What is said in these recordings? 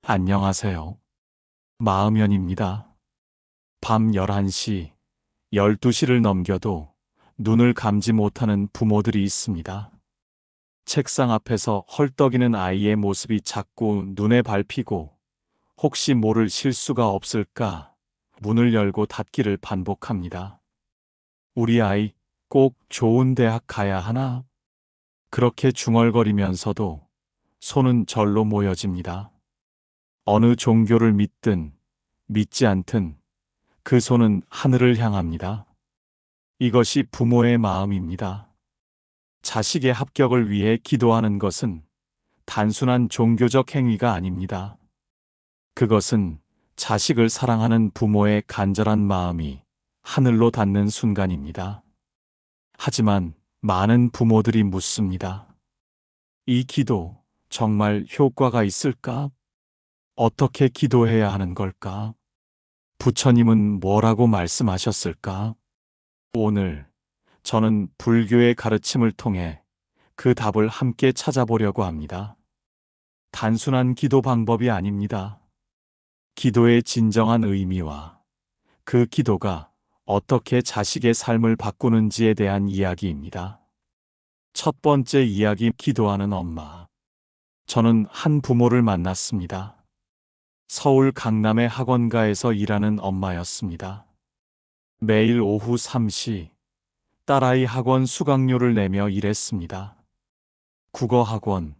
안녕하세요. 마음연입니다. 밤 11시, 12시를 넘겨도 눈을 감지 못하는 부모들이 있습니다. 책상 앞에서 헐떡이는 아이의 모습이 자꾸 눈에 밟히고 혹시 모를 실수가 없을까 문을 열고 닫기를 반복합니다. 우리 아이 꼭 좋은 대학 가야 하나? 그렇게 중얼거리면서도 손은 절로 모여집니다. 어느 종교를 믿든 믿지 않든 그 손은 하늘을 향합니다. 이것이 부모의 마음입니다. 자식의 합격을 위해 기도하는 것은 단순한 종교적 행위가 아닙니다. 그것은 자식을 사랑하는 부모의 간절한 마음이 하늘로 닿는 순간입니다. 하지만 많은 부모들이 묻습니다. 이 기도 정말 효과가 있을까? 어떻게 기도해야 하는 걸까? 부처님은 뭐라고 말씀하셨을까? 오늘 저는 불교의 가르침을 통해 그 답을 함께 찾아보려고 합니다. 단순한 기도 방법이 아닙니다. 기도의 진정한 의미와 그 기도가 어떻게 자식의 삶을 바꾸는지에 대한 이야기입니다. 첫 번째 이야기, 기도하는 엄마. 저는 한 부모를 만났습니다. 서울 강남의 학원가에서 일하는 엄마였습니다. 매일 오후 3시 딸아이 학원 수강료를 내며 일했습니다. 국어학원,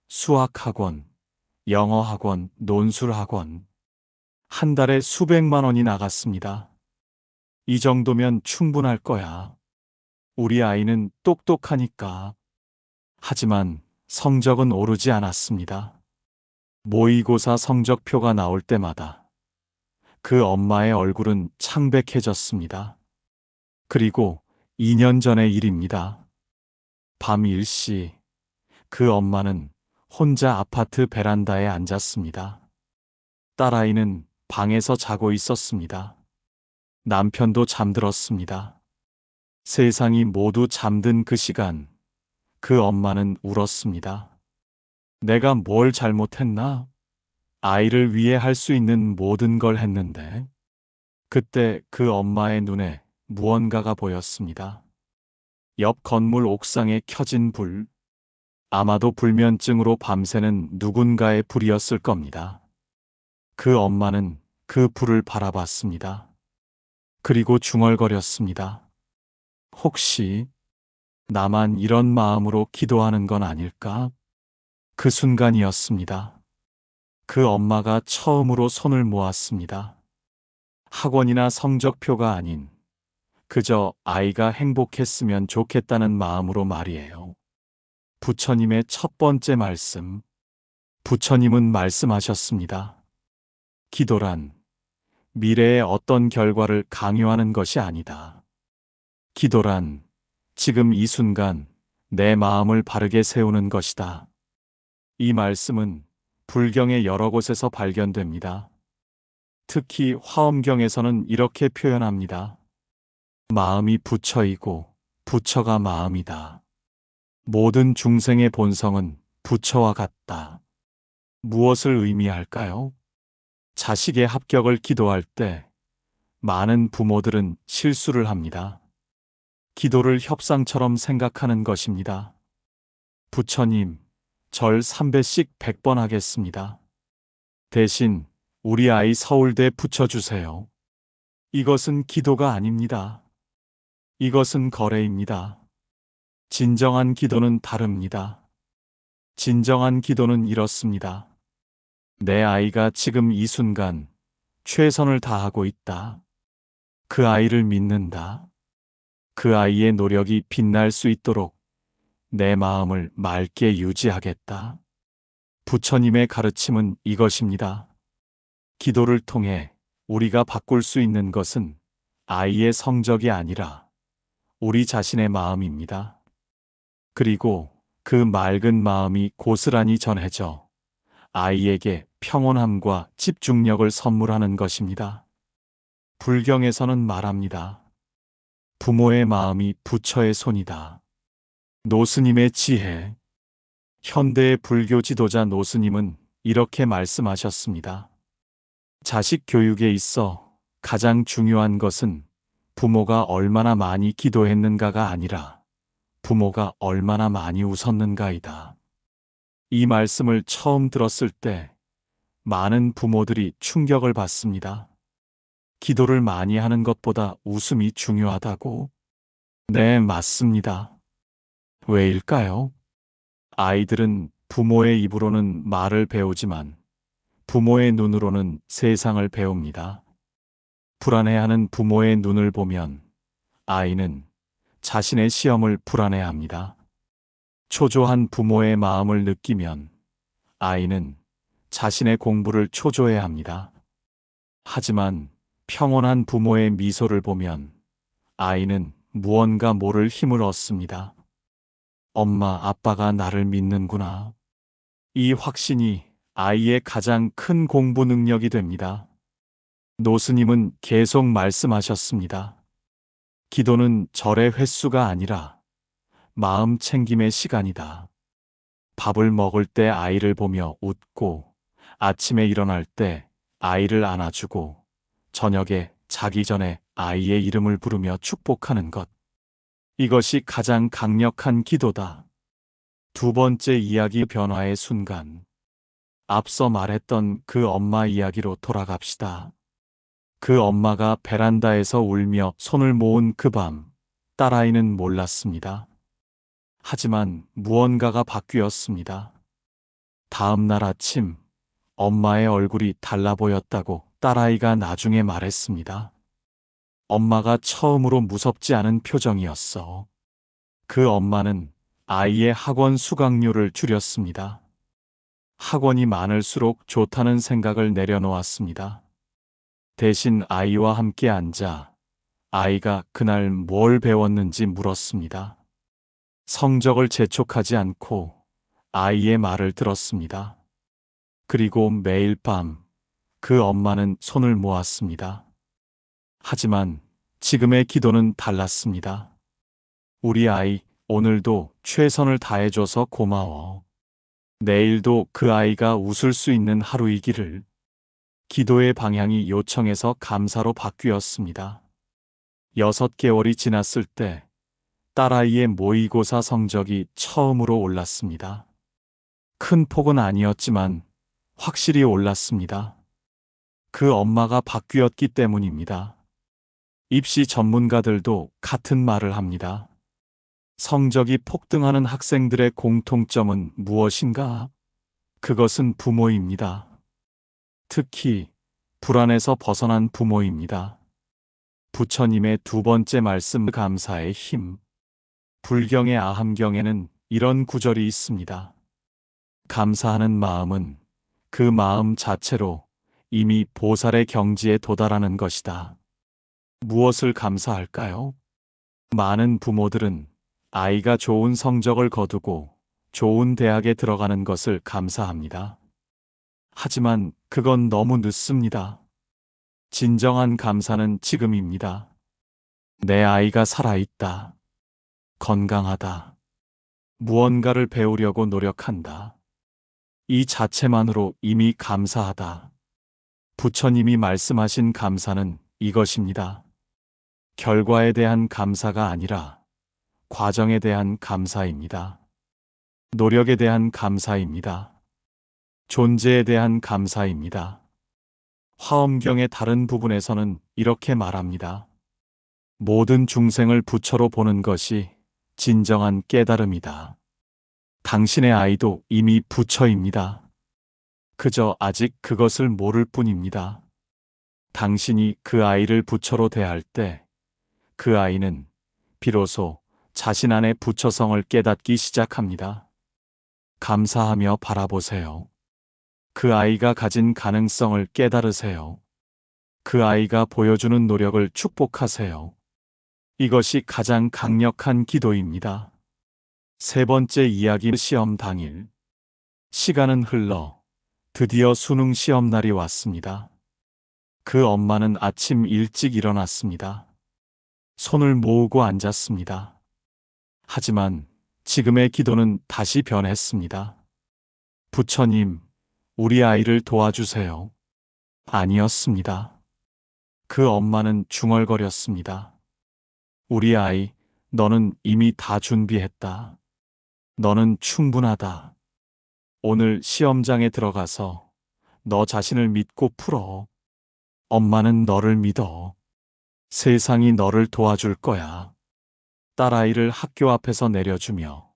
수학학원, 영어학원, 논술학원. 한 달에 수백만 원이 나갔습니다. 이 정도면 충분할 거야. 우리 아이는 똑똑하니까. 하지만 성적은 오르지 않았습니다. 모의고사 성적표가 나올 때마다 그 엄마의 얼굴은 창백해졌습니다. 그리고 2년 전의 일입니다. 밤 1시, 그 엄마는 혼자 아파트 베란다에 앉았습니다. 딸아이는 방에서 자고 있었습니다. 남편도 잠들었습니다. 세상이 모두 잠든 그 시간, 그 엄마는 울었습니다. 내가 뭘 잘못했나? 아이를 위해 할 수 있는 모든 걸 했는데. 그때 그 엄마의 눈에 무언가가 보였습니다. 옆 건물 옥상에 켜진 불. 아마도 불면증으로 밤새는 누군가의 불이었을 겁니다. 그 엄마는 그 불을 바라봤습니다. 그리고 중얼거렸습니다. 혹시 나만 이런 마음으로 기도하는 건 아닐까? 그 순간이었습니다. 그 엄마가 처음으로 손을 모았습니다. 학원이나 성적표가 아닌 그저 아이가 행복했으면 좋겠다는 마음으로 말이에요. 부처님의 첫 번째 말씀. 부처님은 말씀하셨습니다. 기도란 미래의 어떤 결과를 강요하는 것이 아니다. 기도란 지금 이 순간 내 마음을 바르게 세우는 것이다. 이 말씀은 불경의 여러 곳에서 발견됩니다. 특히 화엄경에서는 이렇게 표현합니다. 마음이 부처이고 부처가 마음이다. 모든 중생의 본성은 부처와 같다. 무엇을 의미할까요? 자식의 합격을 기도할 때 많은 부모들은 실수를 합니다. 기도를 협상처럼 생각하는 것입니다. 부처님, 절 3배씩 100번 하겠습니다. 대신 우리 아이 서울대 붙여주세요. 이것은 기도가 아닙니다. 이것은 거래입니다. 진정한 기도는 다릅니다. 진정한 기도는 이렇습니다. 내 아이가 지금 이 순간 최선을 다하고 있다. 그 아이를 믿는다. 그 아이의 노력이 빛날 수 있도록 내 마음을 맑게 유지하겠다. 부처님의 가르침은 이것입니다. 기도를 통해 우리가 바꿀 수 있는 것은 아이의 성적이 아니라 우리 자신의 마음입니다. 그리고 그 맑은 마음이 고스란히 전해져 아이에게 평온함과 집중력을 선물하는 것입니다. 불경에서는 말합니다. 부모의 마음이 부처의 손이다. 노스님의 지혜. 현대의 불교 지도자 노스님은 이렇게 말씀하셨습니다. 자식 교육에 있어 가장 중요한 것은 부모가 얼마나 많이 기도했는가가 아니라 부모가 얼마나 많이 웃었는가이다. 이 말씀을 처음 들었을 때 많은 부모들이 충격을 받습니다. 기도를 많이 하는 것보다 웃음이 중요하다고? 네, 맞습니다. 왜일까요? 아이들은 부모의 입으로는 말을 배우지만 부모의 눈으로는 세상을 배웁니다. 불안해하는 부모의 눈을 보면 아이는 자신의 시험을 불안해합니다. 초조한 부모의 마음을 느끼면 아이는 자신의 공부를 초조해합니다. 하지만 평온한 부모의 미소를 보면 아이는 무언가 모를 힘을 얻습니다. 엄마, 아빠가 나를 믿는구나. 이 확신이 아이의 가장 큰 공부 능력이 됩니다. 노스님은 계속 말씀하셨습니다. 기도는 절의 횟수가 아니라 마음 챙김의 시간이다. 밥을 먹을 때 아이를 보며 웃고, 아침에 일어날 때 아이를 안아주고, 저녁에 자기 전에 아이의 이름을 부르며 축복하는 것. 이것이 가장 강력한 기도다. 두 번째 이야기 변화의 순간. 앞서 말했던 그 엄마 이야기로 돌아갑시다. 그 엄마가 베란다에서 울며 손을 모은 그 밤, 딸아이는 몰랐습니다. 하지만 무언가가 바뀌었습니다. 다음 날 아침, 엄마의 얼굴이 달라 보였다고 딸아이가 나중에 말했습니다. 엄마가 처음으로 무섭지 않은 표정이었어. 그 엄마는 아이의 학원 수강료를 줄였습니다. 학원이 많을수록 좋다는 생각을 내려놓았습니다. 대신 아이와 함께 앉아 아이가 그날 뭘 배웠는지 물었습니다. 성적을 재촉하지 않고 아이의 말을 들었습니다. 그리고 매일 밤 그 엄마는 손을 모았습니다. 하지만 지금의 기도는 달랐습니다. 우리 아이, 오늘도 최선을 다해줘서 고마워. 내일도 그 아이가 웃을 수 있는 하루이기를. 기도의 방향이 요청에서 감사로 바뀌었습니다. 6개월이 지났을 때 딸아이의 모의고사 성적이 처음으로 올랐습니다. 큰 폭은 아니었지만 확실히 올랐습니다. 그 엄마가 바뀌었기 때문입니다. 입시 전문가들도 같은 말을 합니다. 성적이 폭등하는 학생들의 공통점은 무엇인가? 그것은 부모입니다. 특히 불안에서 벗어난 부모입니다. 부처님의 두 번째 말씀, 감사의 힘. 불경의 아함경에는 이런 구절이 있습니다. 감사하는 마음은 그 마음 자체로 이미 보살의 경지에 도달하는 것이다. 무엇을 감사할까요? 많은 부모들은 아이가 좋은 성적을 거두고 좋은 대학에 들어가는 것을 감사합니다. 하지만 그건 너무 늦습니다. 진정한 감사는 지금입니다. 내 아이가 살아있다. 건강하다. 무언가를 배우려고 노력한다. 이 자체만으로 이미 감사하다. 부처님이 말씀하신 감사는 이것입니다. 결과에 대한 감사가 아니라 과정에 대한 감사입니다. 노력에 대한 감사입니다. 존재에 대한 감사입니다. 화엄경의 다른 부분에서는 이렇게 말합니다. 모든 중생을 부처로 보는 것이 진정한 깨달음이다. 당신의 아이도 이미 부처입니다. 그저 아직 그것을 모를 뿐입니다. 당신이 그 아이를 부처로 대할 때 그 아이는 비로소 자신 안의 부처성을 깨닫기 시작합니다. 감사하며 바라보세요. 그 아이가 가진 가능성을 깨달으세요. 그 아이가 보여주는 노력을 축복하세요. 이것이 가장 강력한 기도입니다. 세 번째 이야기, 시험 당일. 시간은 흘러 드디어 수능 시험 날이 왔습니다. 그 엄마는 아침 일찍 일어났습니다. 손을 모으고 앉았습니다. 하지만 지금의 기도는 다시 변했습니다. 부처님, 우리 아이를 도와주세요. 아니었습니다. 그 엄마는 중얼거렸습니다. 우리 아이, 너는 이미 다 준비했다. 너는 충분하다. 오늘 시험장에 들어가서 너 자신을 믿고 풀어. 엄마는 너를 믿어. 세상이 너를 도와줄 거야. 딸아이를 학교 앞에서 내려주며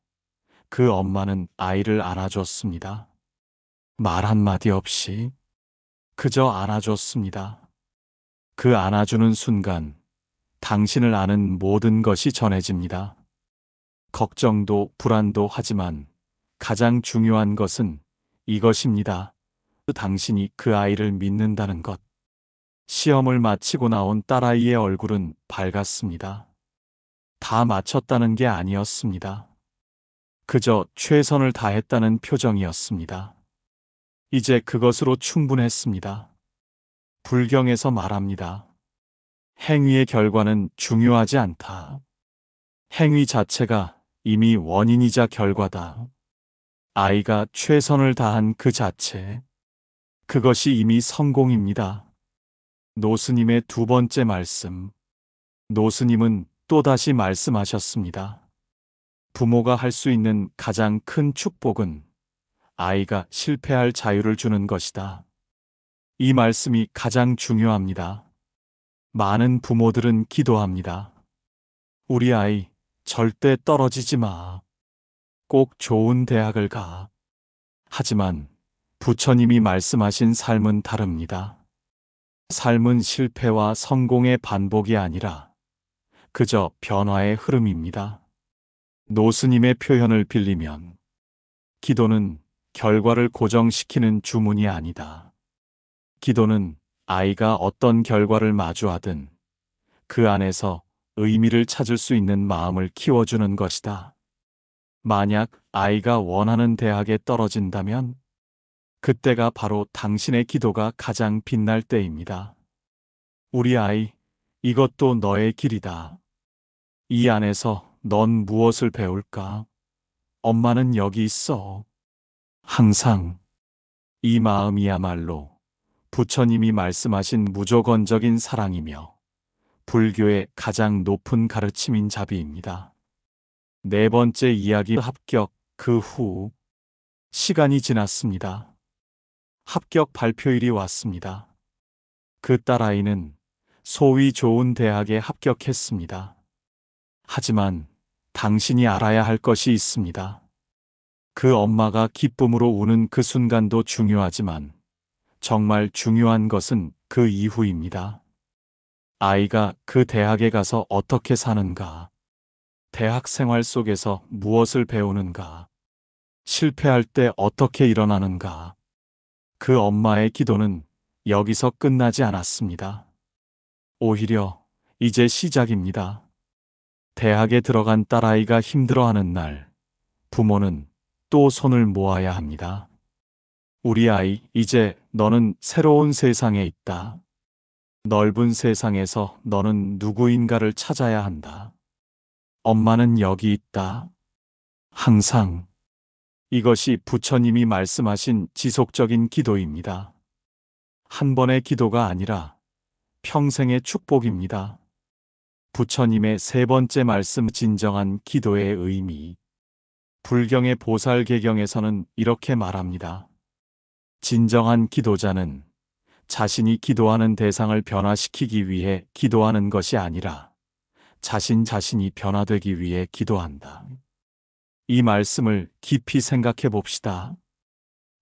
그 엄마는 아이를 안아줬습니다. 말 한마디 없이 그저 안아줬습니다. 그 안아주는 순간 당신을 아는 모든 것이 전해집니다. 걱정도 불안도 하지만 가장 중요한 것은 이것입니다. 당신이 그 아이를 믿는다는 것. 시험을 마치고 나온 딸아이의 얼굴은 밝았습니다. 다 마쳤다는 게 아니었습니다. 그저 최선을 다했다는 표정이었습니다. 이제 그것으로 충분했습니다. 불경에서 말합니다. 행위의 결과는 중요하지 않다. 행위 자체가 이미 원인이자 결과다. 아이가 최선을 다한 그 자체, 그것이 이미 성공입니다. 노스님의 두 번째 말씀. 노스님은 또다시 말씀하셨습니다. 부모가 할 수 있는 가장 큰 축복은 아이가 실패할 자유를 주는 것이다. 이 말씀이 가장 중요합니다. 많은 부모들은 기도합니다. 우리 아이 절대 떨어지지 마. 꼭 좋은 대학을 가. 하지만 부처님이 말씀하신 삶은 다릅니다. 삶은 실패와 성공의 반복이 아니라 그저 변화의 흐름입니다. 노스님의 표현을 빌리면 기도는 결과를 고정시키는 주문이 아니다. 기도는 아이가 어떤 결과를 마주하든 그 안에서 의미를 찾을 수 있는 마음을 키워주는 것이다. 만약 아이가 원하는 대학에 떨어진다면 그때가 바로 당신의 기도가 가장 빛날 때입니다. 우리 아이, 이것도 너의 길이다. 이 안에서 넌 무엇을 배울까? 엄마는 여기 있어. 항상. 이 마음이야말로 부처님이 말씀하신 무조건적인 사랑이며 불교의 가장 높은 가르침인 자비입니다. 네 번째 이야기 합격. 그 후 시간이 지났습니다. 합격 발표일이 왔습니다. 그 딸아이는 소위 좋은 대학에 합격했습니다. 하지만 당신이 알아야 할 것이 있습니다. 그 엄마가 기쁨으로 우는 그 순간도 중요하지만 정말 중요한 것은 그 이후입니다. 아이가 그 대학에 가서 어떻게 사는가? 대학 생활 속에서 무엇을 배우는가? 실패할 때 어떻게 일어나는가? 그 엄마의 기도는 여기서 끝나지 않았습니다. 오히려 이제 시작입니다. 대학에 들어간 딸아이가 힘들어하는 날, 부모는 또 손을 모아야 합니다. 우리 아이, 이제 너는 새로운 세상에 있다. 넓은 세상에서 너는 누구인가를 찾아야 한다. 엄마는 여기 있다. 항상. 이것이 부처님이 말씀하신 지속적인 기도입니다. 한 번의 기도가 아니라 평생의 축복입니다. 부처님의 세 번째 말씀, 진정한 기도의 의미. 불경의 보살계경에서는 이렇게 말합니다. 진정한 기도자는 자신이 기도하는 대상을 변화시키기 위해 기도하는 것이 아니라 자신이 변화되기 위해 기도한다. 이 말씀을 깊이 생각해 봅시다.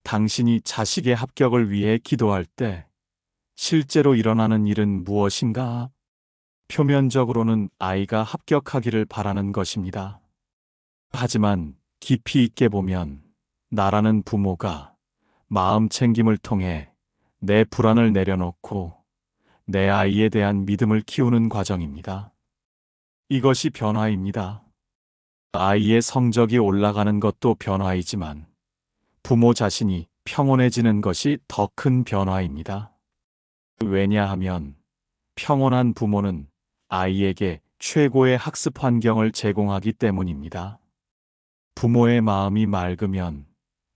당신이 자식의 합격을 위해 기도할 때 실제로 일어나는 일은 무엇인가? 표면적으로는 아이가 합격하기를 바라는 것입니다. 하지만 깊이 있게 보면 나라는 부모가 마음 챙김을 통해 내 불안을 내려놓고 내 아이에 대한 믿음을 키우는 과정입니다. 이것이 변화입니다. 아이의 성적이 올라가는 것도 변화이지만 부모 자신이 평온해지는 것이 더 큰 변화입니다. 왜냐하면 평온한 부모는 아이에게 최고의 학습 환경을 제공하기 때문입니다. 부모의 마음이 맑으면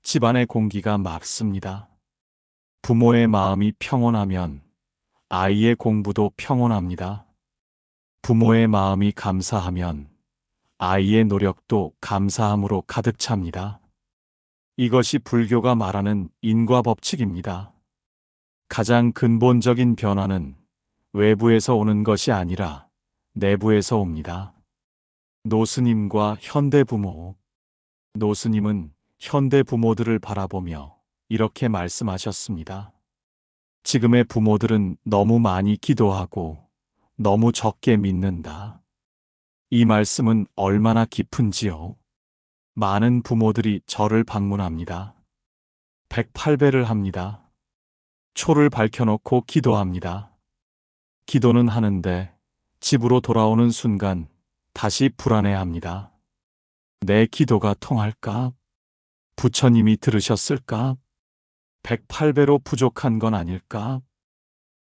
집안의 공기가 맑습니다. 부모의 마음이 평온하면 아이의 공부도 평온합니다. 부모의 마음이 감사하면 아이의 노력도 감사함으로 가득 찹니다. 이것이 불교가 말하는 인과 법칙입니다. 가장 근본적인 변화는 외부에서 오는 것이 아니라 내부에서 옵니다. 노스님과 현대부모. 노스님은 현대부모들을 바라보며 이렇게 말씀하셨습니다. 지금의 부모들은 너무 많이 기도하고 너무 적게 믿는다. 이 말씀은 얼마나 깊은지요. 많은 부모들이 저를 방문합니다. 108배를 합니다. 초를 밝혀놓고 기도합니다. 기도는 하는데 집으로 돌아오는 순간 다시 불안해합니다. 내 기도가 통할까? 부처님이 들으셨을까? 108배로 부족한 건 아닐까?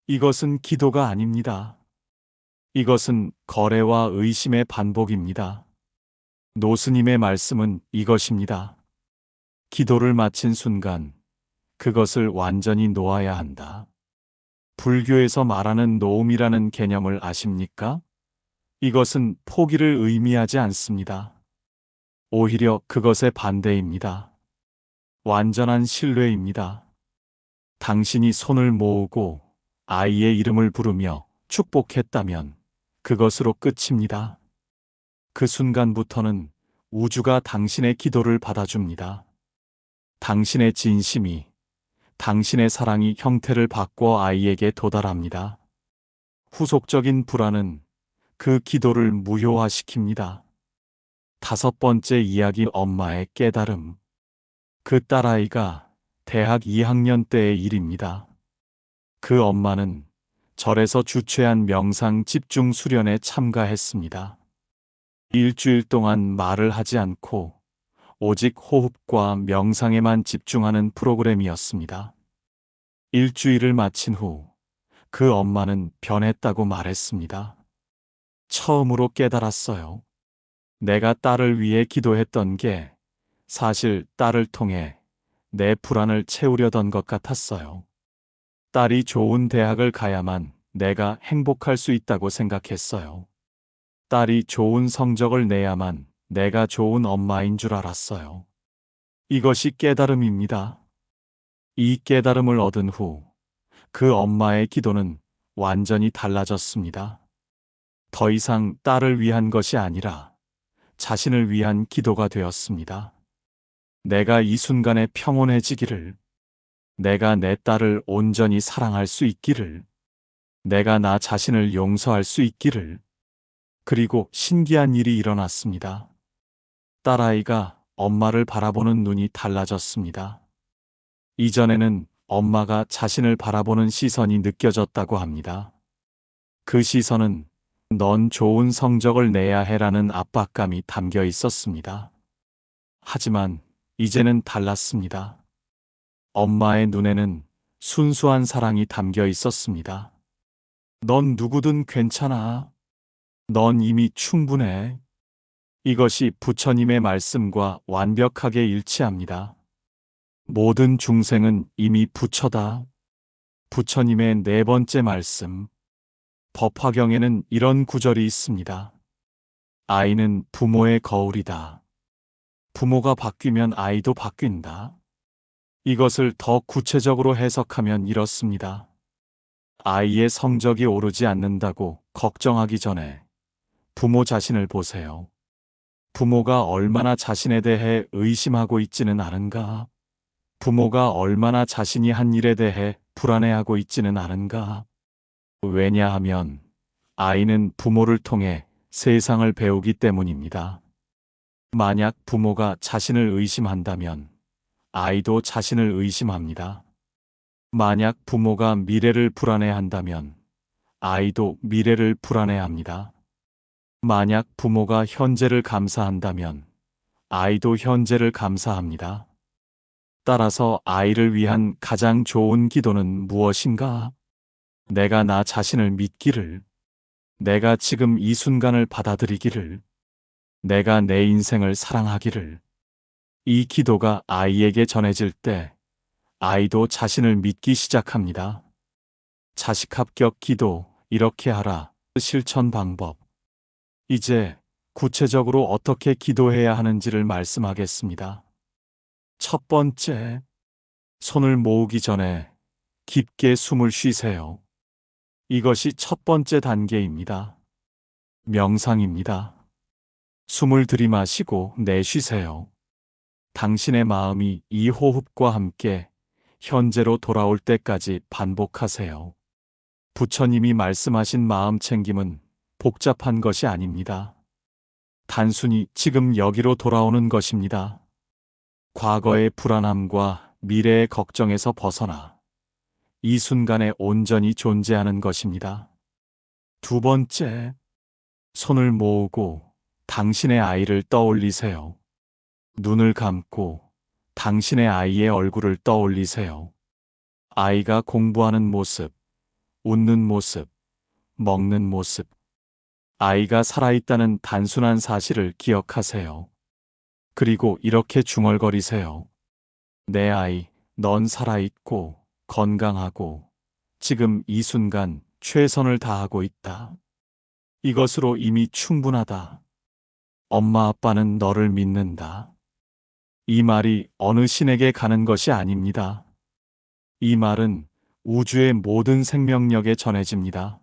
이것은 기도가 아닙니다. 이것은 거래와 의심의 반복입니다. 노스님의 말씀은 이것입니다. 기도를 마친 순간 그것을 완전히 놓아야 한다. 불교에서 말하는 노음이라는 개념을 아십니까? 이것은 포기를 의미하지 않습니다. 오히려 그것의 반대입니다. 완전한 신뢰입니다. 당신이 손을 모으고 아이의 이름을 부르며 축복했다면 그것으로 끝입니다. 그 순간부터는 우주가 당신의 기도를 받아줍니다. 당신의 진심이, 당신의 사랑이 형태를 바꿔 아이에게 도달합니다. 후속적인 불안은 그 기도를 무효화시킵니다. 5번째 이야기, 엄마의 깨달음. 그 딸아이가 대학 2학년 때의 일입니다. 그 엄마는 절에서 주최한 명상 집중 수련에 참가했습니다. 일주일 동안 말을 하지 않고 오직 호흡과 명상에만 집중하는 프로그램이었습니다. 일주일을 마친 후 그 엄마는 변했다고 말했습니다. 처음으로 깨달았어요. 내가 딸을 위해 기도했던 게 사실 딸을 통해 내 불안을 채우려던 것 같았어요. 딸이 좋은 대학을 가야만 내가 행복할 수 있다고 생각했어요. 딸이 좋은 성적을 내야만 내가 좋은 엄마인 줄 알았어요. 이것이 깨달음입니다. 이 깨달음을 얻은 후 그 엄마의 기도는 완전히 달라졌습니다. 더 이상 딸을 위한 것이 아니라 자신을 위한 기도가 되었습니다. 내가 이 순간에 평온해지기를, 내가 내 딸을 온전히 사랑할 수 있기를, 내가 나 자신을 용서할 수 있기를. 그리고 신기한 일이 일어났습니다. 딸아이가 엄마를 바라보는 눈이 달라졌습니다. 이전에는 엄마가 자신을 바라보는 시선이 느껴졌다고 합니다. 그 시선은 넌 좋은 성적을 내야 해라는 압박감이 담겨 있었습니다. 하지만 이제는 달랐습니다. 엄마의 눈에는 순수한 사랑이 담겨 있었습니다. 넌 누구든 괜찮아. 넌 이미 충분해. 이것이 부처님의 말씀과 완벽하게 일치합니다. 모든 중생은 이미 부처다. 부처님의 4번째 말씀. 법화경에는 이런 구절이 있습니다. 아이는 부모의 거울이다. 부모가 바뀌면 아이도 바뀐다. 이것을 더 구체적으로 해석하면 이렇습니다. 아이의 성적이 오르지 않는다고 걱정하기 전에 부모 자신을 보세요. 부모가 얼마나 자신에 대해 의심하고 있지는 않은가? 부모가 얼마나 자신이 한 일에 대해 불안해하고 있지는 않은가? 왜냐하면 아이는 부모를 통해 세상을 배우기 때문입니다. 만약 부모가 자신을 의심한다면 아이도 자신을 의심합니다. 만약 부모가 미래를 불안해한다면 아이도 미래를 불안해합니다. 만약 부모가 현재를 감사한다면 아이도 현재를 감사합니다. 따라서 아이를 위한 가장 좋은 기도는 무엇인가? 내가 나 자신을 믿기를, 내가 지금 이 순간을 받아들이기를, 내가 내 인생을 사랑하기를. 이 기도가 아이에게 전해질 때 아이도 자신을 믿기 시작합니다. 자식 합격 기도, 이렇게 하라. 실천 방법. 이제 구체적으로 어떻게 기도해야 하는지를 말씀하겠습니다. 첫 번째, 손을 모으기 전에 깊게 숨을 쉬세요. 이것이 첫 번째 단계입니다. 명상입니다. 숨을 들이마시고 내쉬세요. 당신의 마음이 이 호흡과 함께 현재로 돌아올 때까지 반복하세요. 부처님이 말씀하신 마음 챙김은 복잡한 것이 아닙니다. 단순히 지금 여기로 돌아오는 것입니다. 과거의 불안함과 미래의 걱정에서 벗어나 이 순간에 온전히 존재하는 것입니다. 두 번째, 손을 모으고 당신의 아이를 떠올리세요. 눈을 감고 당신의 아이의 얼굴을 떠올리세요. 아이가 공부하는 모습, 웃는 모습, 먹는 모습. 아이가 살아있다는 단순한 사실을 기억하세요. 그리고 이렇게 중얼거리세요. 내 아이, 넌 살아있고 건강하고 지금 이 순간 최선을 다하고 있다. 이것으로 이미 충분하다. 엄마 아빠는 너를 믿는다. 이 말이 어느 신에게 가는 것이 아닙니다. 이 말은 우주의 모든 생명력에 전해집니다.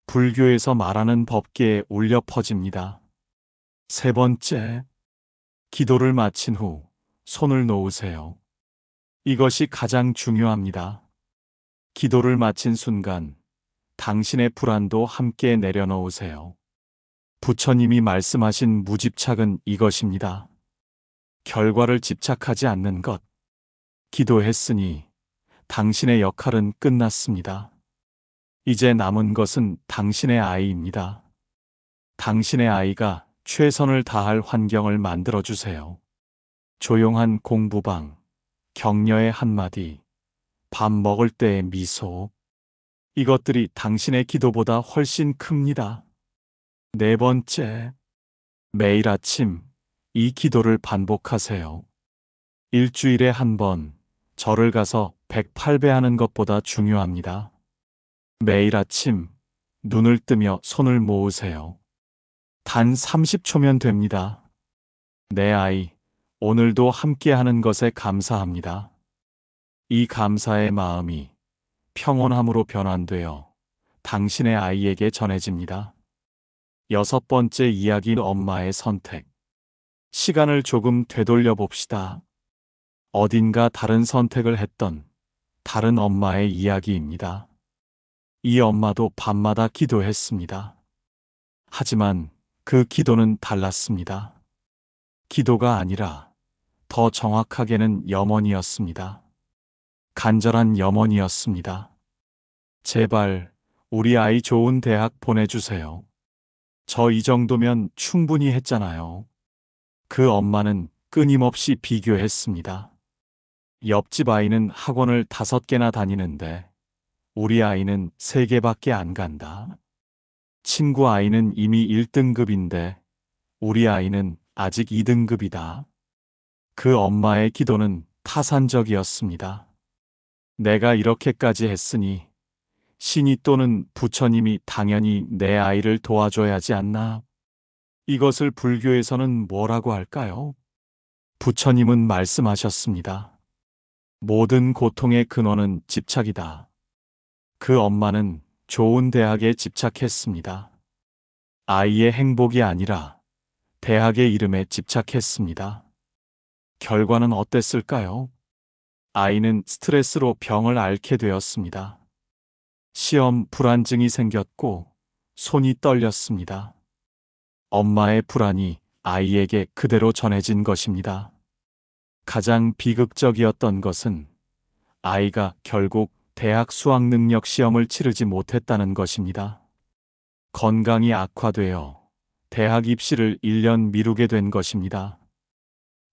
불교에서 말하는 법계에 울려 퍼집니다. 세 번째, 기도를 마친 후 손을 놓으세요. 이것이 가장 중요합니다. 기도를 마친 순간 당신의 불안도 함께 내려놓으세요. 부처님이 말씀하신 무집착은 이것입니다. 결과를 집착하지 않는 것. 기도했으니 당신의 역할은 끝났습니다. 이제 남은 것은 당신의 아이입니다. 당신의 아이가 최선을 다할 환경을 만들어주세요. 조용한 공부방, 격려의 한마디, 밥 먹을 때의 미소. 이것들이 당신의 기도보다 훨씬 큽니다. 네 번째, 매일 아침 이 기도를 반복하세요. 일주일에 한 번, 절을 가서 108배 하는 것보다 중요합니다. 매일 아침 눈을 뜨며 손을 모으세요. 단 30초면 됩니다. 내 아이, 오늘도 함께하는 것에 감사합니다. 이 감사의 마음이 평온함으로 변환되어 당신의 아이에게 전해집니다. 여섯 번째 이야기, 엄마의 선택. 시간을 조금 되돌려 봅시다. 어딘가 다른 선택을 했던 다른 엄마의 이야기입니다. 이 엄마도 밤마다 기도했습니다. 하지만 그 기도는 달랐습니다. 기도가 아니라 더 정확하게는 염원이었습니다. 간절한 염원이었습니다. 제발 우리 아이 좋은 대학 보내주세요. 저 이 정도면 충분히 했잖아요. 그 엄마는 끊임없이 비교했습니다. 옆집 아이는 학원을 5개나 다니는데 우리 아이는 3개밖에 안 간다. 친구 아이는 이미 1등급인데 우리 아이는 아직 2등급이다. 그 엄마의 기도는 타산적이었습니다. 내가 이렇게까지 했으니 신이 또는 부처님이 당연히 내 아이를 도와줘야 하지 않나? 이것을 불교에서는 뭐라고 할까요? 부처님은 말씀하셨습니다. 모든 고통의 근원은 집착이다. 그 엄마는 좋은 대학에 집착했습니다. 아이의 행복이 아니라 대학의 이름에 집착했습니다. 결과는 어땠을까요? 아이는 스트레스로 병을 앓게 되었습니다. 시험 불안증이 생겼고 손이 떨렸습니다. 엄마의 불안이 아이에게 그대로 전해진 것입니다. 가장 비극적이었던 것은 아이가 결국 대학 수학 능력 시험을 치르지 못했다는 것입니다. 건강이 악화되어 대학 입시를 1년 미루게 된 것입니다.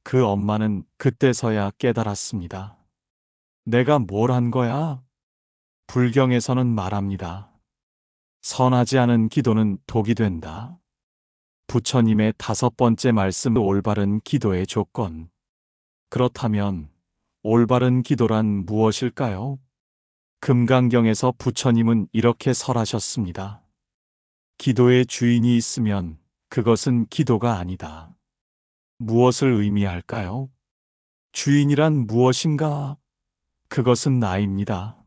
그 엄마는 그때서야 깨달았습니다. 내가 뭘 한 거야? 불경에서는 말합니다. 선하지 않은 기도는 독이 된다. 부처님의 5번째 말씀, 올바른 기도의 조건. 그렇다면 올바른 기도란 무엇일까요? 금강경에서 부처님은 이렇게 설하셨습니다. 기도의 주인이 있으면 그것은 기도가 아니다. 무엇을 의미할까요? 주인이란 무엇인가? 그것은 나입니다.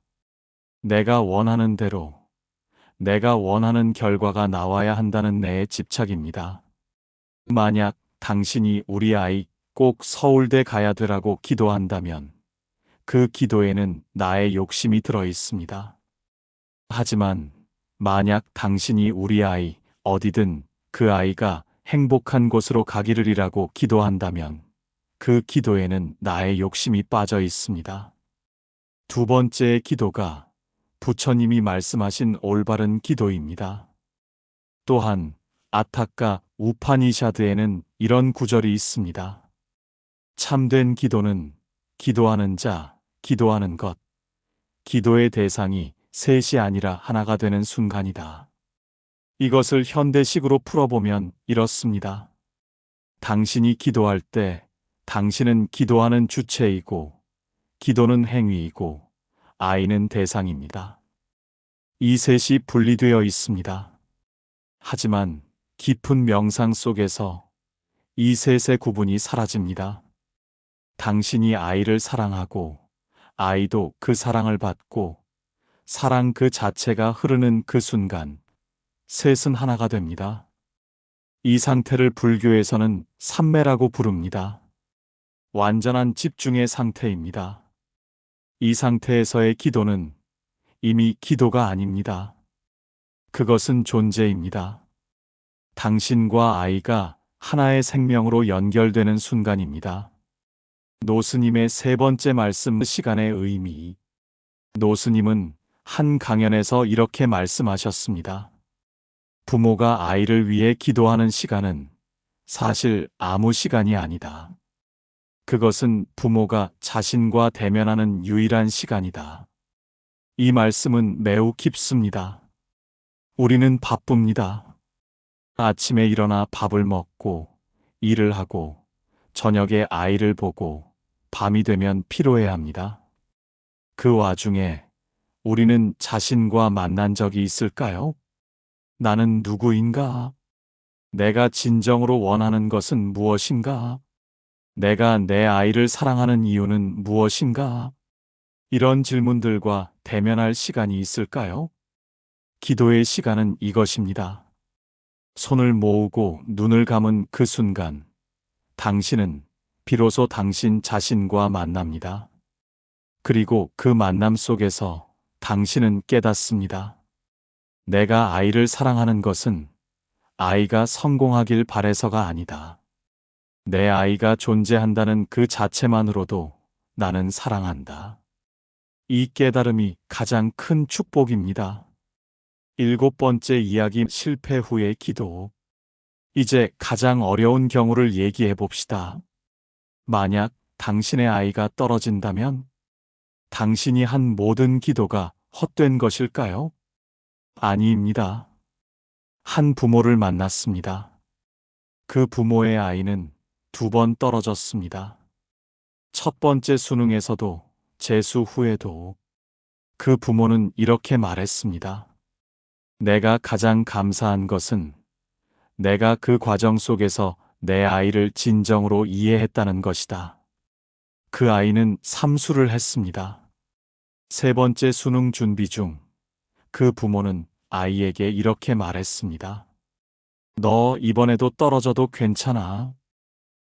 내가 원하는 대로, 내가 원하는 결과가 나와야 한다는 내의 집착입니다. 만약 당신이 우리 아이 꼭 서울대 가야 되라고 기도한다면 그 기도에는 나의 욕심이 들어 있습니다. 하지만 만약 당신이 우리 아이 어디든 그 아이가 행복한 곳으로 가기를이라고 기도한다면 그 기도에는 나의 욕심이 빠져 있습니다. 두 번째의 기도가 부처님이 말씀하신 올바른 기도입니다. 또한 아타카 우파니샤드에는 이런 구절이 있습니다. 참된 기도는 기도하는 자, 기도하는 것, 기도의 대상이 셋이 아니라 하나가 되는 순간이다. 이것을 현대식으로 풀어보면 이렇습니다. 당신이 기도할 때 당신은 기도하는 주체이고 기도는 행위이고 아이는 대상입니다. 이 셋이 분리되어 있습니다. 하지만 깊은 명상 속에서 이 셋의 구분이 사라집니다. 당신이 아이를 사랑하고 아이도 그 사랑을 받고 사랑 그 자체가 흐르는 그 순간 셋은 하나가 됩니다. 이 상태를 불교에서는 삼매라고 부릅니다. 완전한 집중의 상태입니다. 이 상태에서의 기도는 이미 기도가 아닙니다. 그것은 존재입니다. 당신과 아이가 하나의 생명으로 연결되는 순간입니다. 노스님의 세 번째 말씀 시간의 의미. 노스님은 한 강연에서 이렇게 말씀하셨습니다. 부모가 아이를 위해 기도하는 시간은 사실 아무 시간이 아니다. 그것은 부모가 자신과 대면하는 유일한 시간이다. 이 말씀은 매우 깊습니다. 우리는 바쁩니다. 아침에 일어나 밥을 먹고 일을 하고 저녁에 아이를 보고 밤이 되면 피로해합니다. 그 와중에 우리는 자신과 만난 적이 있을까요? 나는 누구인가? 내가 진정으로 원하는 것은 무엇인가? 내가 내 아이를 사랑하는 이유는 무엇인가? 이런 질문들과 대면할 시간이 있을까요? 기도의 시간은 이것입니다. 손을 모으고 눈을 감은 그 순간, 당신은 비로소 당신 자신과 만납니다. 그리고 그 만남 속에서 당신은 깨닫습니다. 내가 아이를 사랑하는 것은 아이가 성공하길 바래서가 아니다. 내 아이가 존재한다는 그 자체만으로도 나는 사랑한다. 이 깨달음이 가장 큰 축복입니다. 일곱 번째 이야기 실패 후의 기도. 이제 가장 어려운 경우를 얘기해 봅시다. 만약 당신의 아이가 떨어진다면 당신이 한 모든 기도가 헛된 것일까요? 아니입니다. 한 부모를 만났습니다. 그 부모의 아이는 2번 떨어졌습니다. 첫 번째 수능에서도 재수 후에도 그 부모는 이렇게 말했습니다. 내가 가장 감사한 것은 내가 그 과정 속에서 내 아이를 진정으로 이해했다는 것이다. 그 아이는 삼수를 했습니다. 세 번째 수능 준비 중 그 부모는 아이에게 이렇게 말했습니다. 너 이번에도 떨어져도 괜찮아.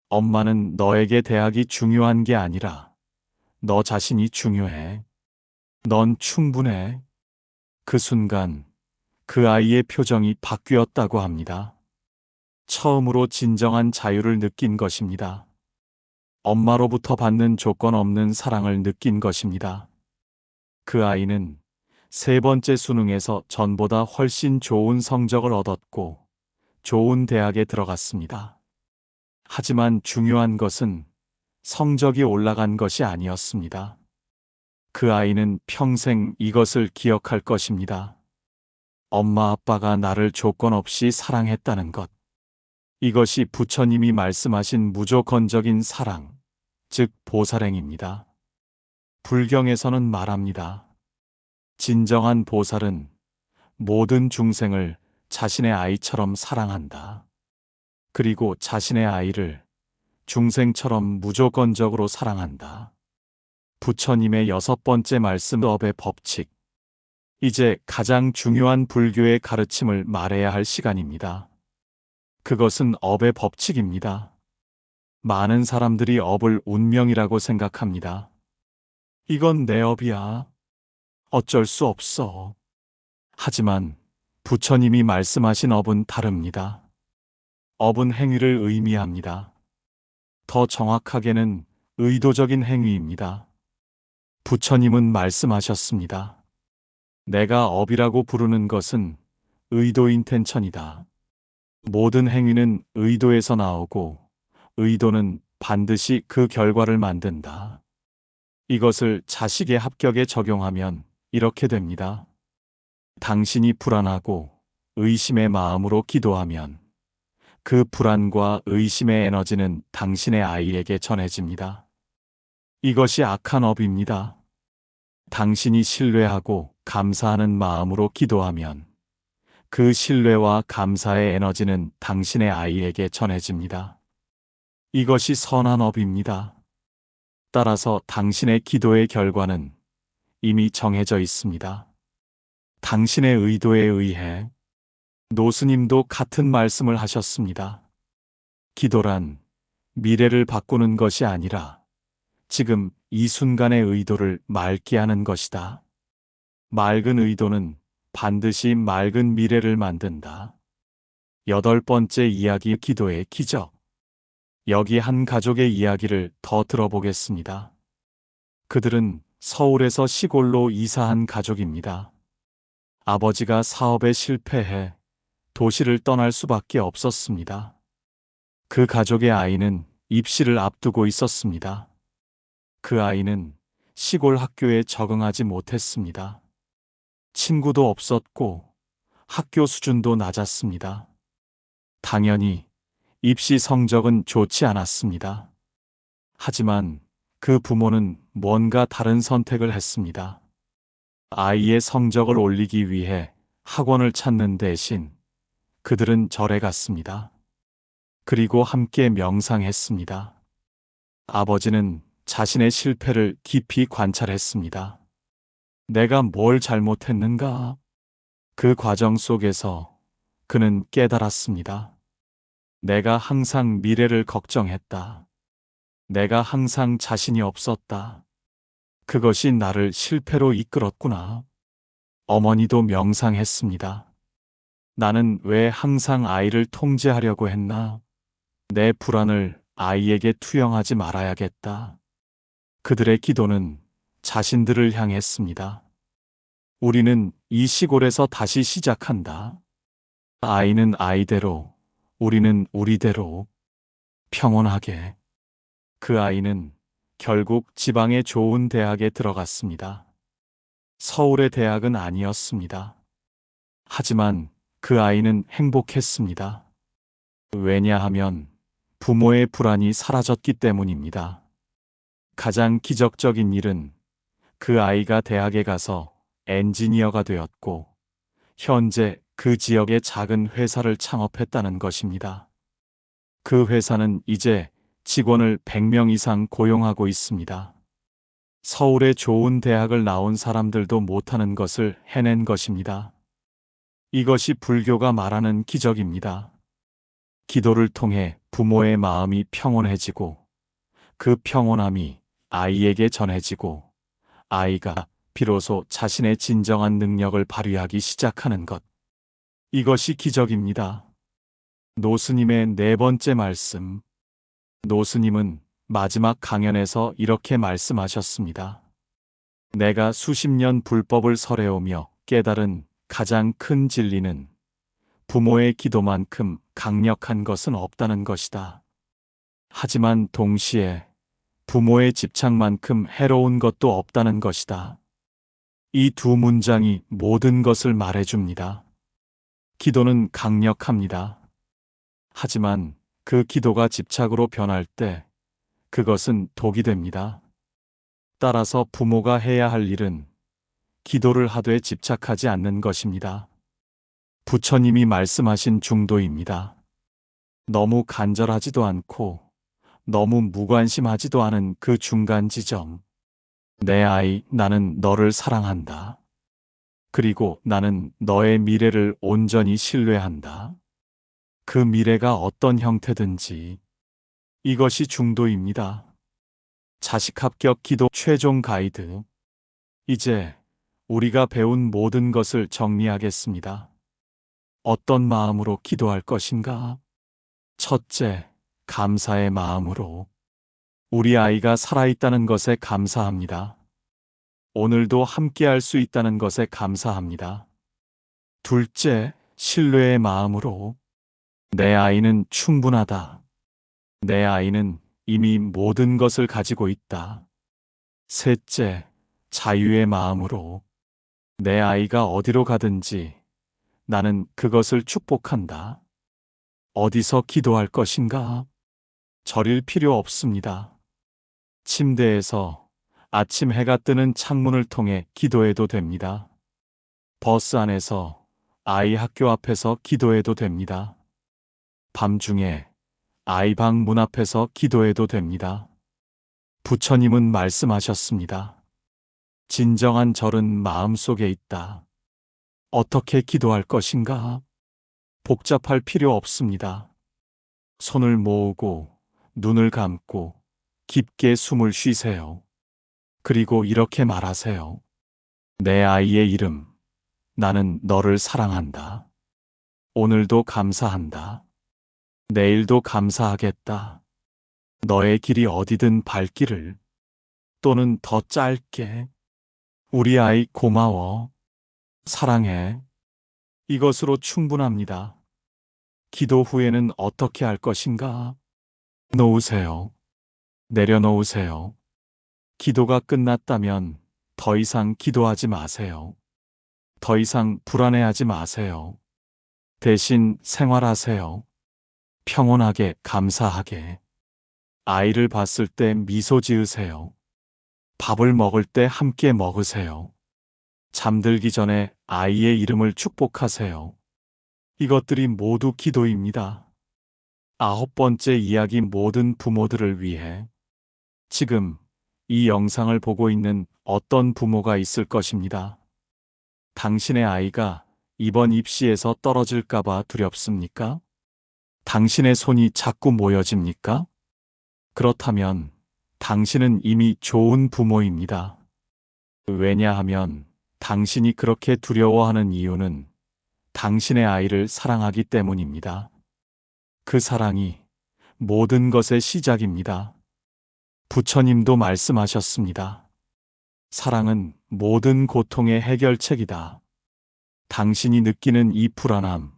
엄마는 너에게 대학이 중요한 게 아니라 너 자신이 중요해. 넌 충분해. 그 순간 그 아이의 표정이 바뀌었다고 합니다. 처음으로 진정한 자유를 느낀 것입니다. 엄마로부터 받는 조건 없는 사랑을 느낀 것입니다. 그 아이는 세 번째 수능에서 전보다 훨씬 좋은 성적을 얻었고 좋은 대학에 들어갔습니다. 하지만 중요한 것은 성적이 올라간 것이 아니었습니다. 그 아이는 평생 이것을 기억할 것입니다. 엄마 아빠가 나를 조건 없이 사랑했다는 것. 이것이 부처님이 말씀하신 무조건적인 사랑, 즉 보살행입니다. 불경에서는 말합니다. 진정한 보살은 모든 중생을 자신의 아이처럼 사랑한다. 그리고 자신의 아이를 중생처럼 무조건적으로 사랑한다. 부처님의 6번째 말씀 업의 법칙. 이제 가장 중요한 불교의 가르침을 말해야 할 시간입니다. 그것은 업의 법칙입니다. 많은 사람들이 업을 운명이라고 생각합니다. 이건 내 업이야. 어쩔 수 없어. 하지만 부처님이 말씀하신 업은 다릅니다. 업은 행위를 의미합니다. 더 정확하게는 의도적인 행위입니다. 부처님은 말씀하셨습니다. 내가 업이라고 부르는 것은 의도 인텐천이다. 모든 행위는 의도에서 나오고 의도는 반드시 그 결과를 만든다. 이것을 자식의 합격에 적용하면 이렇게 됩니다. 당신이 불안하고 의심의 마음으로 기도하면 그 불안과 의심의 에너지는 당신의 아이에게 전해집니다. 이것이 악한 업입니다. 당신이 신뢰하고 감사하는 마음으로 기도하면 그 신뢰와 감사의 에너지는 당신의 아이에게 전해집니다. 이것이 선한 업입니다. 따라서 당신의 기도의 결과는 이미 정해져 있습니다. 당신의 의도에 의해. 노스님도 같은 말씀을 하셨습니다. 기도란 미래를 바꾸는 것이 아니라 지금 이 순간의 의도를 맑게 하는 것이다. 맑은 의도는 반드시 맑은 미래를 만든다. 8번째 이야기, 기도의 기적. 여기 한 가족의 이야기를 더 들어보겠습니다. 그들은 서울에서 시골로 이사한 가족입니다. 아버지가 사업에 실패해 도시를 떠날 수밖에 없었습니다. 그 가족의 아이는 입시를 앞두고 있었습니다. 그 아이는 시골 학교에 적응하지 못했습니다. 친구도 없었고 학교 수준도 낮았습니다. 당연히 입시 성적은 좋지 않았습니다. 하지만 그 부모는 뭔가 다른 선택을 했습니다. 아이의 성적을 올리기 위해 학원을 찾는 대신 그들은 절에 갔습니다. 그리고 함께 명상했습니다. 아버지는 자신의 실패를 깊이 관찰했습니다. 내가 뭘 잘못했는가? 그 과정 속에서 그는 깨달았습니다. 내가 항상 미래를 걱정했다. 내가 항상 자신이 없었다. 그것이 나를 실패로 이끌었구나. 어머니도 명상했습니다. 나는 왜 항상 아이를 통제하려고 했나? 내 불안을 아이에게 투영하지 말아야겠다. 그들의 기도는 자신들을 향했습니다. 우리는 이 시골에서 다시 시작한다. 아이는 아이대로, 우리는 우리대로, 평온하게. 그 아이는 결국 지방의 좋은 대학에 들어갔습니다. 서울의 대학은 아니었습니다. 하지만 그 아이는 행복했습니다. 왜냐하면 부모의 불안이 사라졌기 때문입니다. 가장 기적적인 일은 그 아이가 대학에 가서 엔지니어가 되었고 현재 그 지역의 작은 회사를 창업했다는 것입니다. 그 회사는 이제 직원을 100명 이상 고용하고 있습니다. 서울의 좋은 대학을 나온 사람들도 못하는 것을 해낸 것입니다. 이것이 불교가 말하는 기적입니다. 기도를 통해 부모의 마음이 평온해지고 그 평온함이 아이에게 전해지고 아이가 비로소 자신의 진정한 능력을 발휘하기 시작하는 것. 이것이 기적입니다. 노스님의 4번째 말씀. 노스님은 마지막 강연에서 이렇게 말씀하셨습니다. 내가 수십 년 불법을 설해오며 깨달은 가장 큰 진리는 부모의 기도만큼 강력한 것은 없다는 것이다. 하지만 동시에 부모의 집착만큼 해로운 것도 없다는 것이다. 이 두 문장이 모든 것을 말해줍니다. 기도는 강력합니다. 하지만 그 기도가 집착으로 변할 때 그것은 독이 됩니다. 따라서 부모가 해야 할 일은 기도를 하되 집착하지 않는 것입니다. 부처님이 말씀하신 중도입니다. 너무 간절하지도 않고 너무 무관심하지도 않은 그 중간 지점. 내 아이, 나는 너를 사랑한다. 그리고 나는 너의 미래를 온전히 신뢰한다. 그 미래가 어떤 형태든지. 이것이 중도입니다. 자식 합격 기도 최종 가이드. 이제 우리가 배운 모든 것을 정리하겠습니다. 어떤 마음으로 기도할 것인가? 첫째, 감사의 마음으로. 우리 아이가 살아있다는 것에 감사합니다. 오늘도 함께할 수 있다는 것에 감사합니다. 둘째, 신뢰의 마음으로. 내 아이는 충분하다. 내 아이는 이미 모든 것을 가지고 있다. 셋째, 자유의 마음으로. 내 아이가 어디로 가든지 나는 그것을 축복한다. 어디서 기도할 것인가? 절일 필요 없습니다. 침대에서 아침 해가 뜨는 창문을 통해 기도해도 됩니다. 버스 안에서 아이 학교 앞에서 기도해도 됩니다. 밤중에 아이 방 문 앞에서 기도해도 됩니다. 부처님은 말씀하셨습니다. 진정한 절은 마음속에 있다. 어떻게 기도할 것인가? 복잡할 필요 없습니다. 손을 모으고 눈을 감고 깊게 숨을 쉬세요. 그리고 이렇게 말하세요. 내 아이의 이름, 나는 너를 사랑한다. 오늘도 감사한다. 내일도 감사하겠다. 너의 길이 어디든 발길을, 또는 더 짧게. 우리 아이 고마워. 사랑해. 이것으로 충분합니다. 기도 후에는 어떻게 할 것인가? 놓으세요. 내려놓으세요. 기도가 끝났다면 더 이상 기도하지 마세요. 더 이상 불안해하지 마세요. 대신 생활하세요. 평온하게, 감사하게. 아이를 봤을 때 미소 지으세요. 밥을 먹을 때 함께 먹으세요. 잠들기 전에 아이의 이름을 축복하세요. 이것들이 모두 기도입니다. 9번째 이야기, 모든 부모들을 위해. 지금 이 영상을 보고 있는 어떤 부모가 있을 것입니다. 당신의 아이가 이번 입시에서 떨어질까봐 두렵습니까? 당신의 손이 자꾸 모여집니까? 그렇다면 당신은 이미 좋은 부모입니다. 왜냐하면 당신이 그렇게 두려워하는 이유는 당신의 아이를 사랑하기 때문입니다. 그 사랑이 모든 것의 시작입니다. 부처님도 말씀하셨습니다. 사랑은 모든 고통의 해결책이다. 당신이 느끼는 이 불안함,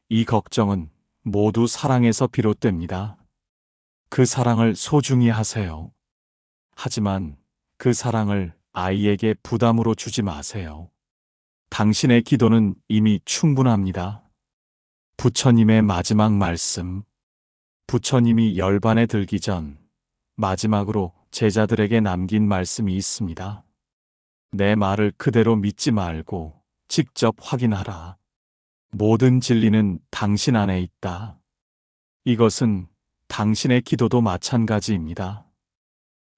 이 걱정은 모두 사랑에서 비롯됩니다. 그 사랑을 소중히 하세요. 하지만 그 사랑을 아이에게 부담으로 주지 마세요. 당신의 기도는 이미 충분합니다. 부처님의 마지막 말씀. 부처님이 열반에 들기 전 마지막으로 제자들에게 남긴 말씀이 있습니다. 내 말을 그대로 믿지 말고 직접 확인하라. 모든 진리는 당신 안에 있다. 이것은 당신의 기도도 마찬가지입니다.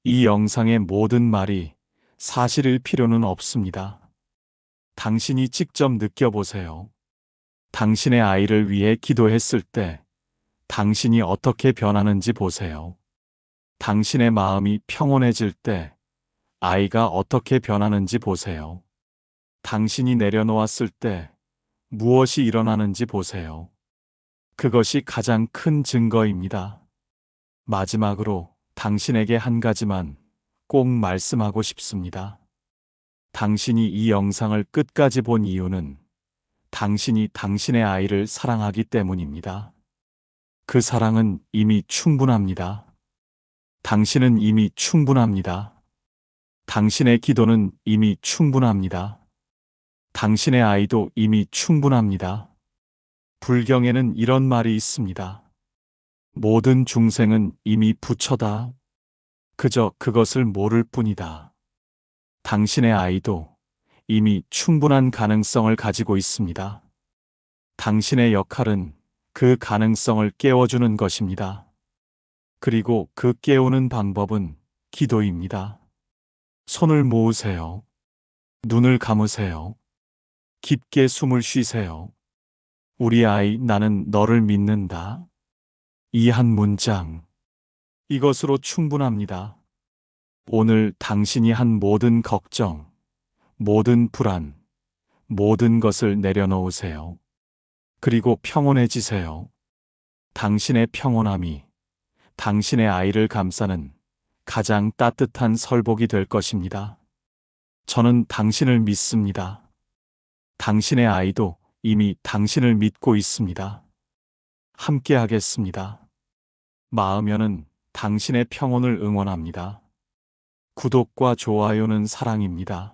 이 영상의 모든 말이 사실일 필요는 없습니다. 당신이 직접 느껴보세요. 당신의 아이를 위해 기도했을 때 당신이 어떻게 변하는지 보세요. 당신의 마음이 평온해질 때 아이가 어떻게 변하는지 보세요. 당신이 내려놓았을 때 무엇이 일어나는지 보세요. 그것이 가장 큰 증거입니다. 마지막으로 당신에게 한 가지만 꼭 말씀하고 싶습니다. 당신이 이 영상을 끝까지 본 이유는 당신이 당신의 아이를 사랑하기 때문입니다. 그 사랑은 이미 충분합니다. 당신은 이미 충분합니다. 당신의 기도는 이미 충분합니다. 당신의 아이도 이미 충분합니다. 불경에는 이런 말이 있습니다. 모든 중생은 이미 부처다. 그저 그것을 모를 뿐이다. 당신의 아이도 이미 충분한 가능성을 가지고 있습니다. 당신의 역할은 그 가능성을 깨워주는 것입니다. 그리고 그 깨우는 방법은 기도입니다. 손을 모으세요. 눈을 감으세요. 깊게 숨을 쉬세요. 우리 아이, 나는 너를 믿는다. 이 한 문장. 이것으로 충분합니다. 오늘 당신이 한 모든 걱정, 모든 불안, 모든 것을 내려놓으세요. 그리고 평온해지세요. 당신의 평온함이 당신의 아이를 감싸는 가장 따뜻한 설복이 될 것입니다. 저는 당신을 믿습니다. 당신의 아이도 이미 당신을 믿고 있습니다. 함께 하겠습니다. 마음연은 당신의 평온을 응원합니다. 구독과 좋아요는 사랑입니다.